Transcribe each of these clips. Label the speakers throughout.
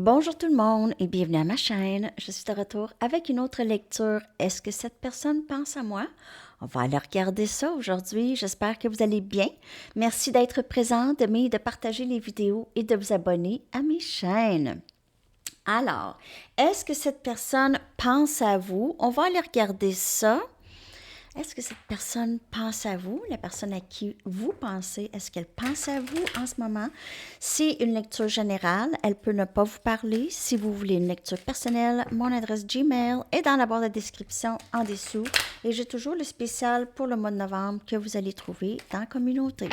Speaker 1: Bonjour tout le monde et bienvenue à ma chaîne. Je suis de retour avec une autre lecture. Est-ce que cette personne pense à moi? On va aller regarder ça aujourd'hui. J'espère que vous allez bien. Merci d'être présent, d'aimer, de partager les vidéos et de vous abonner à mes chaînes. Alors, est-ce que cette personne pense à vous? On va aller regarder ça. Est-ce que cette personne pense à vous, la personne à qui vous pensez? Est-ce qu'elle pense à vous en ce moment? C'est une lecture générale, elle peut ne pas vous parler. Si vous voulez une lecture personnelle, mon adresse Gmail est dans la barre de description en dessous. Et j'ai toujours le spécial pour le mois de novembre que vous allez trouver dans la communauté.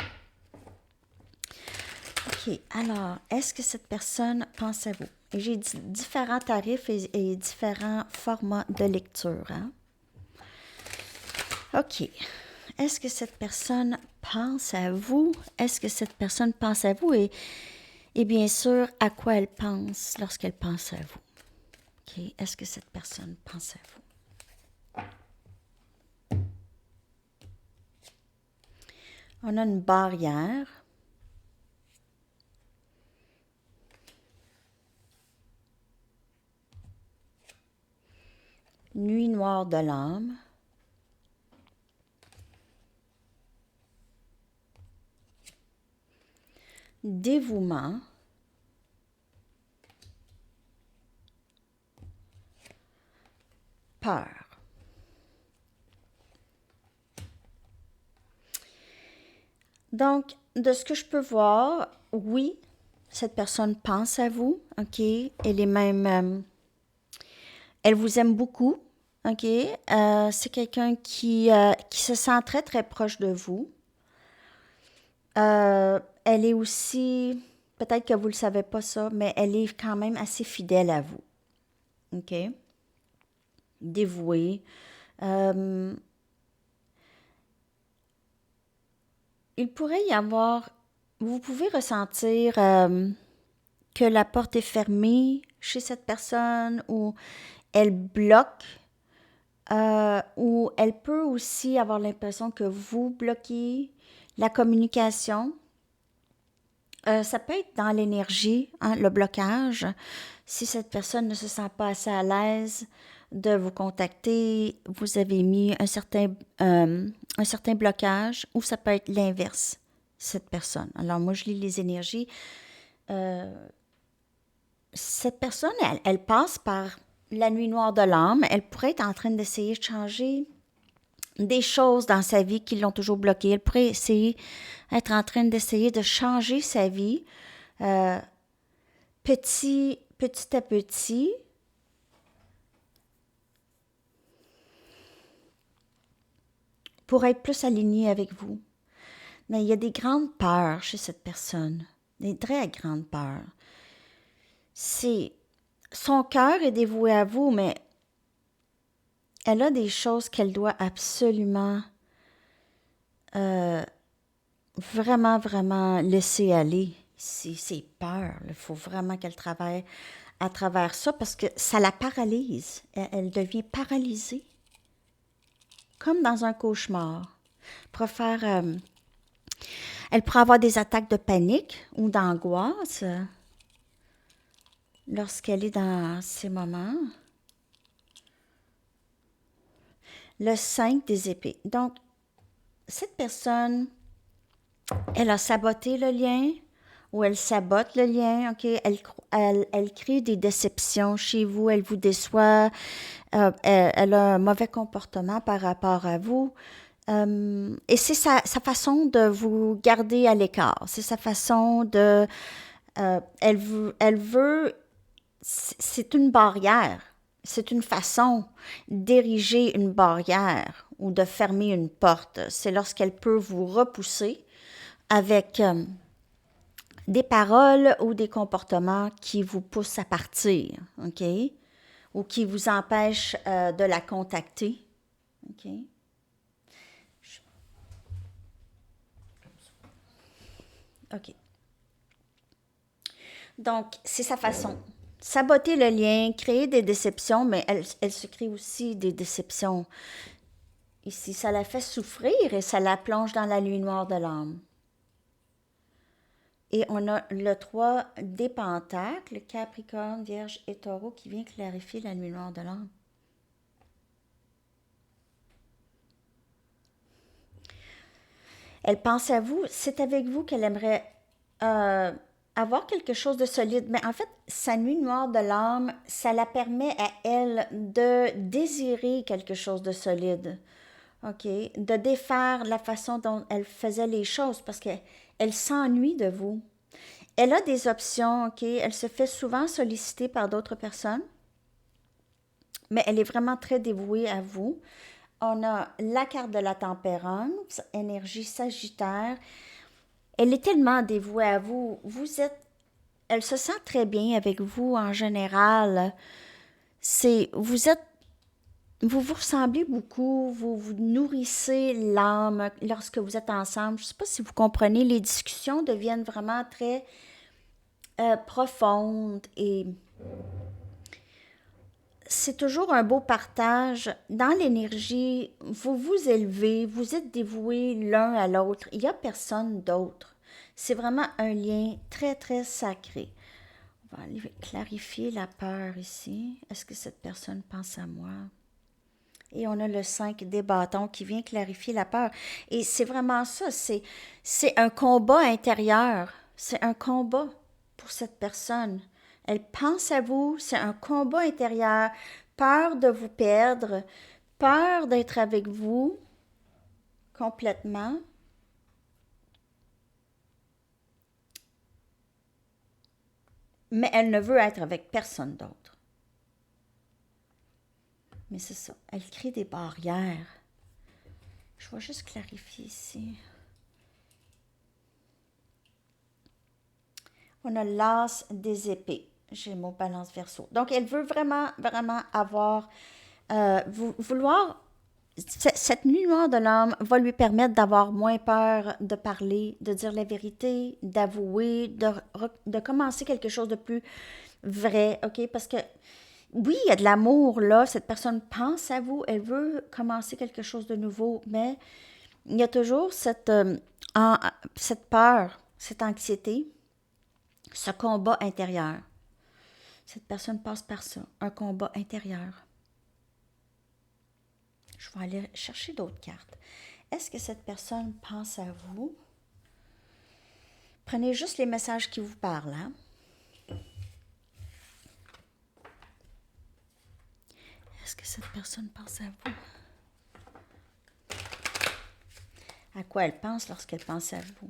Speaker 1: OK, alors, est-ce que cette personne pense à vous? Et j'ai différents tarifs et différents formats de lecture, hein? OK. Est-ce que cette personne pense à vous? Est-ce que cette personne pense à vous? Et bien sûr, à quoi elle pense lorsqu'elle pense à vous? OK. Est-ce que cette personne pense à vous? On a une barrière. Nuit noire de l'âme. Dévouement. Peur. Donc, de ce que je peux voir, oui, cette personne pense à vous, OK? Elle est même... elle vous aime beaucoup, OK? C'est quelqu'un qui se sent très, très proche de vous. Elle est aussi, peut-être que vous ne le savez pas ça, mais elle est quand même assez fidèle à vous. OK? Dévouée. Il pourrait y avoir, vous pouvez ressentir que la porte est fermée chez cette personne ou elle bloque ou elle peut aussi avoir l'impression que vous bloquez la communication. Ça peut être dans l'énergie, hein, le blocage. Si cette personne ne se sent pas assez à l'aise de vous contacter, vous avez mis un certain blocage, ou ça peut être l'inverse, cette personne. Alors moi, je lis les énergies. Cette personne, elle passe par la nuit noire de l'âme. Elle pourrait être en train d'essayer de changer des choses dans sa vie qui l'ont toujours bloquée. Elle pourrait être en train d'essayer de changer sa vie petit à petit. Pour être plus alignée avec vous. Mais il y a des grandes peurs chez cette personne, des très grandes peurs. Son cœur est dévoué à vous, mais elle a des choses qu'elle doit absolument vraiment, vraiment laisser aller. C'est ses peurs. Il faut vraiment qu'elle travaille à travers ça parce que ça la paralyse. Elle devient paralysée. Comme dans un cauchemar. Elle pourrait avoir des attaques de panique ou d'angoisse lorsqu'elle est dans ces moments. Le 5 des épées. Donc, cette personne, elle a saboté le lien ou elle sabote le lien, OK? Elle crée des déceptions chez vous, elle vous déçoit, elle a un mauvais comportement par rapport à vous. Et c'est sa façon de vous garder à l'écart. C'est sa façon de... elle veut... C'est une barrière. C'est une façon d'ériger une barrière ou de fermer une porte. C'est lorsqu'elle peut vous repousser avec des paroles ou des comportements qui vous poussent à partir, OK? Ou qui vous empêchent de la contacter, OK? OK. Donc, c'est sa façon. Saboter le lien, créer des déceptions, mais elle se crée aussi des déceptions. Ici, ça la fait souffrir et ça la plonge dans la nuit noire de l'âme. Et on a le 3 des pentacles, Capricorne, Vierge et Taureau, qui vient clarifier la nuit noire de l'âme. Elle pense à vous, c'est avec vous qu'elle aimerait avoir quelque chose de solide. Mais en fait, sa nuit noire de l'âme, ça la permet à elle de désirer quelque chose de solide. OK? De défaire la façon dont elle faisait les choses parce qu'elle s'ennuie de vous. Elle a des options, OK? Elle se fait souvent solliciter par d'autres personnes, mais elle est vraiment très dévouée à vous. On a la carte de la tempérance, énergie sagittaire. Elle est tellement dévouée à vous. Elle se sent très bien avec vous en général. Vous vous ressemblez beaucoup, vous vous nourrissez l'âme lorsque vous êtes ensemble. Je ne sais pas si vous comprenez, les discussions deviennent vraiment très profondes et c'est toujours un beau partage. Dans l'énergie, vous vous élevez, vous êtes dévoués l'un à l'autre. Il n'y a personne d'autre. C'est vraiment un lien très, très sacré. On va aller clarifier la peur ici. Est-ce que cette personne pense à moi? Et on a le 5 des bâtons qui vient clarifier la peur. Et c'est vraiment ça, c'est un combat intérieur. C'est un combat pour cette personne. Elle pense à vous, c'est un combat intérieur. Peur de vous perdre, peur d'être avec vous complètement. Mais elle ne veut être avec personne d'autre. Mais c'est ça, elle crée des barrières. Je vais juste clarifier ici. On a l'as des épées. Gémeaux, balance, verseau. Donc, elle veut vraiment, vraiment avoir, vouloir, cette nuit noire de l'âme va lui permettre d'avoir moins peur de parler, de dire la vérité, d'avouer, de commencer quelque chose de plus vrai, OK? Parce que, oui, il y a de l'amour là, cette personne pense à vous, elle veut commencer quelque chose de nouveau, mais il y a toujours cette peur, cette anxiété, ce combat intérieur. Cette personne passe par ça, un combat intérieur. Je vais aller chercher d'autres cartes. Est-ce que cette personne pense à vous? Prenez juste les messages qui vous parlent. Hein? Est-ce que cette personne pense à vous? À quoi elle pense lorsqu'elle pense à vous?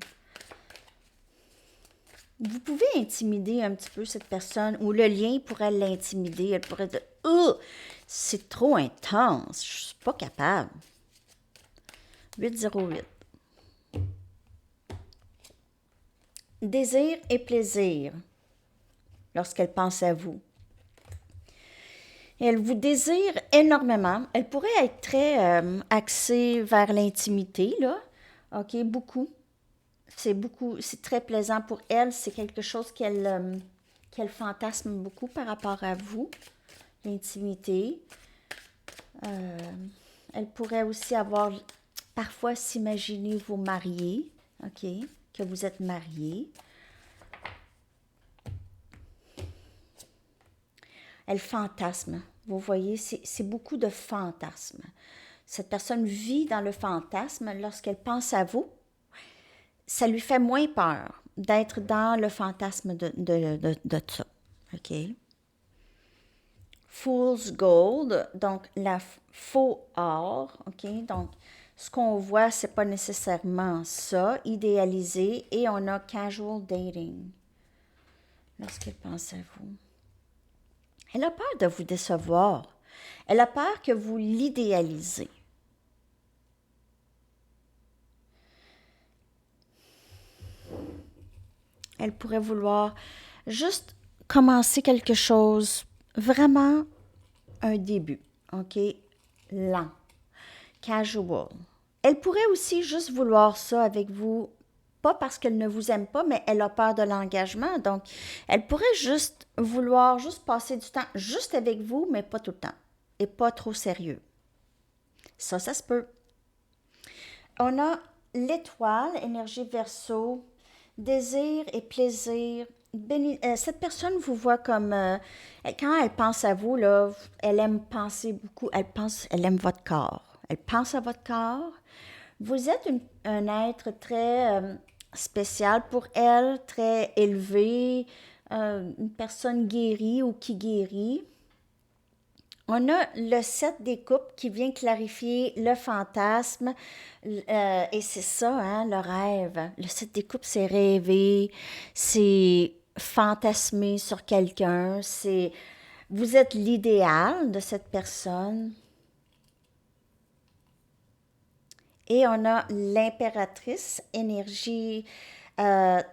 Speaker 1: Vous pouvez intimider un petit peu cette personne, ou le lien pourrait l'intimider. Elle pourrait dire « Oh, c'est trop intense, je suis pas capable. » 808. Désir et plaisir lorsqu'elle pense à vous. Elle vous désire énormément. Elle pourrait être très axée vers l'intimité, là. OK, beaucoup. C'est très plaisant pour elle. C'est quelque chose qu'elle fantasme beaucoup par rapport à vous, l'intimité. Elle pourrait aussi parfois s'imaginer vous marier, OK, que vous êtes marié. Elle fantasme. Vous voyez, c'est beaucoup de fantasmes. Cette personne vit dans le fantasme lorsqu'elle pense à vous. Ça lui fait moins peur d'être dans le fantasme de ça. OK? Fool's Gold, donc la faux or. OK? Donc, ce qu'on voit, c'est pas nécessairement ça, idéalisé. Et on a casual dating lorsqu'elle pense à vous. Elle a peur de vous décevoir. Elle a peur que vous l'idéalisez. Elle pourrait vouloir juste commencer quelque chose, vraiment un début, OK? Lent, casual. Elle pourrait aussi juste vouloir ça avec vous, pas parce qu'elle ne vous aime pas, mais elle a peur de l'engagement. Donc, elle pourrait juste vouloir juste passer du temps juste avec vous, mais pas tout le temps. Et pas trop sérieux. Ça se peut. On a l'étoile, énergie Verseau, désir et plaisir. Cette personne vous voit comme quand elle pense à vous là, elle aime penser beaucoup. Elle aime votre corps. Elle pense à votre corps. Vous êtes un être très spécial pour elle, très élevé, une personne guérie ou qui guérit. On a le 7 des coupes qui vient clarifier le fantasme, et c'est ça, hein, le rêve. Le 7 des coupes, c'est rêver, c'est fantasmer sur quelqu'un, c'est vous êtes l'idéal de cette personne. Et on a l'impératrice, énergie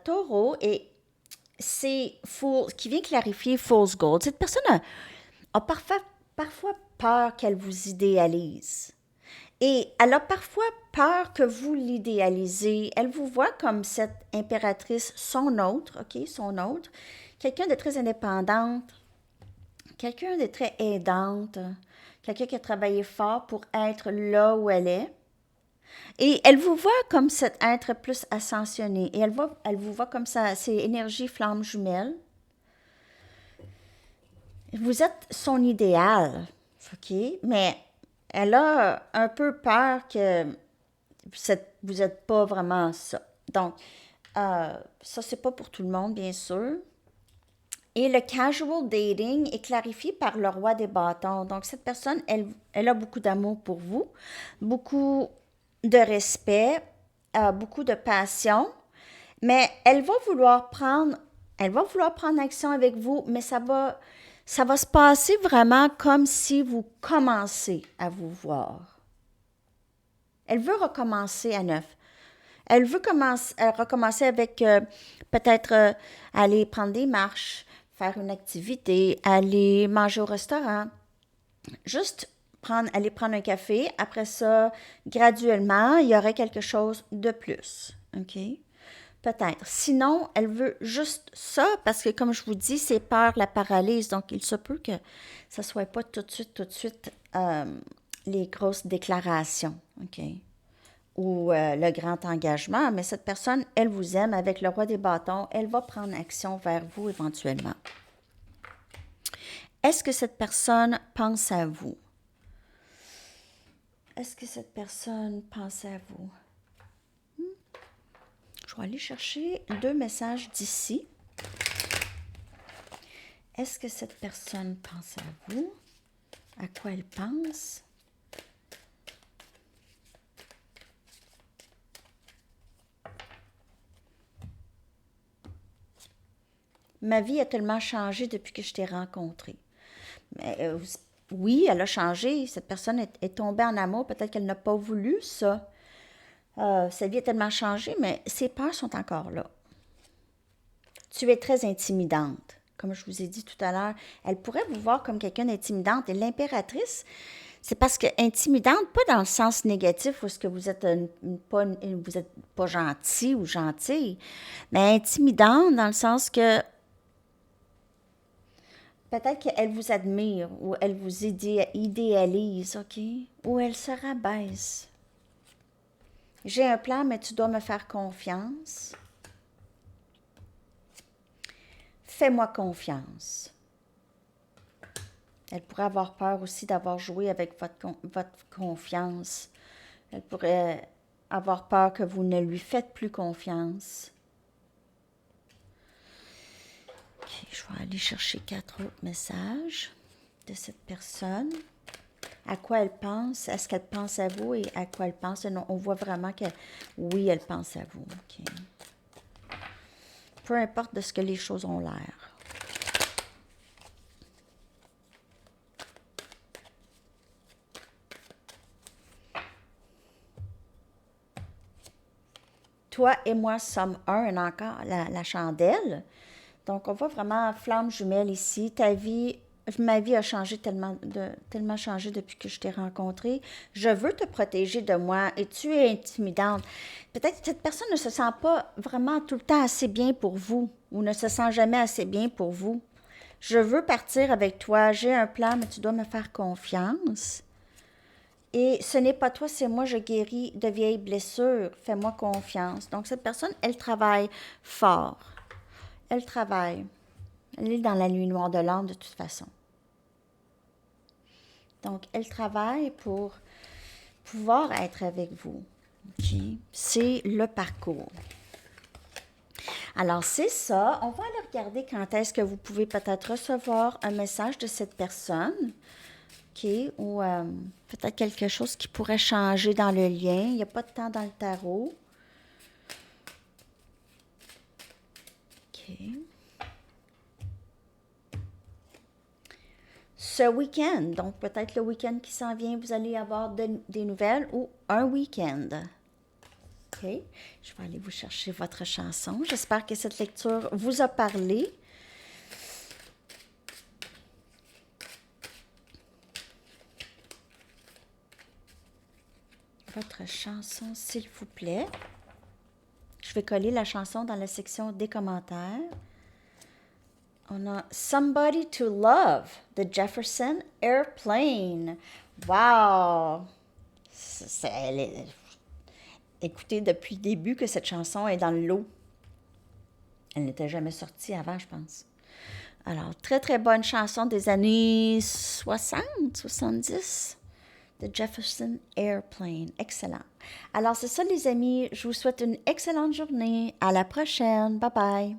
Speaker 1: taureau, et c'est qui vient clarifier Fool's Gold. Cette personne a parfois peur qu'elle vous idéalise. Et elle a parfois peur que vous l'idéalisez. Elle vous voit comme cette impératrice, son autre, OK, son autre, quelqu'un de très indépendante, quelqu'un de très aidante, quelqu'un qui a travaillé fort pour être là où elle est. Et elle vous voit comme cet être plus ascensionné. Et elle vous voit comme ça, c'est énergie flamme jumelle. Vous êtes son idéal, OK? Mais elle a un peu peur que vous n'êtes pas vraiment ça. Donc, ça, c'est pas pour tout le monde, bien sûr. Et le casual dating est clarifié par le roi des bâtons. Donc, cette personne, elle a beaucoup d'amour pour vous, beaucoup de respect, beaucoup de passion, mais elle va vouloir prendre action avec vous, mais ça va se passer vraiment comme si vous commencez à vous voir. Elle veut recommencer à neuf. Elle veut recommencer avec peut-être aller prendre des marches, faire une activité, aller manger au restaurant. Juste aller prendre un café. Après ça, graduellement, il y aurait quelque chose de plus. OK? Peut-être. Sinon, elle veut juste ça parce que, comme je vous dis, ses peurs la paralysent. Donc, il se peut que ça ne soit pas tout de suite, les grosses déclarations. OK? Ou le grand engagement. Mais cette personne, elle vous aime avec le roi des bâtons. Elle va prendre action vers vous éventuellement. Est-ce que cette personne pense à vous? Est-ce que cette personne pense à vous? Je vais aller chercher 2 messages d'ici. Est-ce que cette personne pense à vous? À quoi elle pense? Ma vie a tellement changé depuis que je t'ai rencontré. Mais, oui, elle a changé. Cette personne est tombée en amour. Peut-être qu'elle n'a pas voulu ça. Sa vie a tellement changé, mais ses peurs sont encore là. Tu es très intimidante. Comme je vous ai dit tout à l'heure, elle pourrait vous voir comme quelqu'un d'intimidante. Et l'impératrice, c'est parce que intimidante, pas dans le sens négatif où est-ce que vous êtes pas gentil ou gentille, mais intimidante dans le sens que peut-être qu'elle vous admire ou elle vous idéalise, OK? Ou elle se rabaisse. J'ai un plan, mais tu dois me faire confiance. Fais-moi confiance. Elle pourrait avoir peur aussi d'avoir joué avec votre confiance. Elle pourrait avoir peur que vous ne lui faites plus confiance. OK, je vais aller chercher 4 autres messages de cette personne. À quoi elle pense? Est-ce qu'elle pense à vous et à quoi elle pense? Non, on voit vraiment que oui, elle pense à vous. OK. Peu importe de ce que les choses ont l'air. Toi et moi sommes un, encore la chandelle. Donc, on voit vraiment flamme jumelle ici. Ma vie a changé tellement changé depuis que je t'ai rencontré. Je veux te protéger de moi et tu es intimidante. Peut-être que cette personne ne se sent pas vraiment tout le temps assez bien pour vous ou ne se sent jamais assez bien pour vous. Je veux partir avec toi. J'ai un plan, mais tu dois me faire confiance. Et ce n'est pas toi, c'est moi, je guéris de vieilles blessures. Fais-moi confiance. Donc, cette personne, elle travaille fort. Elle travaille. Elle est dans la nuit noire de l'âme de toute façon. Donc, elle travaille pour pouvoir être avec vous. Okay? C'est le parcours. Alors, c'est ça. On va aller regarder quand est-ce que vous pouvez peut-être recevoir un message de cette personne. OK? Ou peut-être quelque chose qui pourrait changer dans le lien. Il n'y a pas de temps dans le tarot. OK. Ce week-end, donc peut-être le week-end qui s'en vient, vous allez avoir des nouvelles ou un week-end. OK. Je vais aller vous chercher votre chanson. J'espère que cette lecture vous a parlé. Votre chanson, s'il vous plaît. Je vais coller la chanson dans la section des commentaires. On a Somebody to Love de Jefferson Airplane. Wow! Écoutez, depuis le début que cette chanson est dans le lot. Elle n'était jamais sortie avant, je pense. Alors, très, très bonne chanson des années 60, 70 de Jefferson Airplane. Excellent. Alors, c'est ça, les amis. Je vous souhaite une excellente journée. À la prochaine. Bye bye.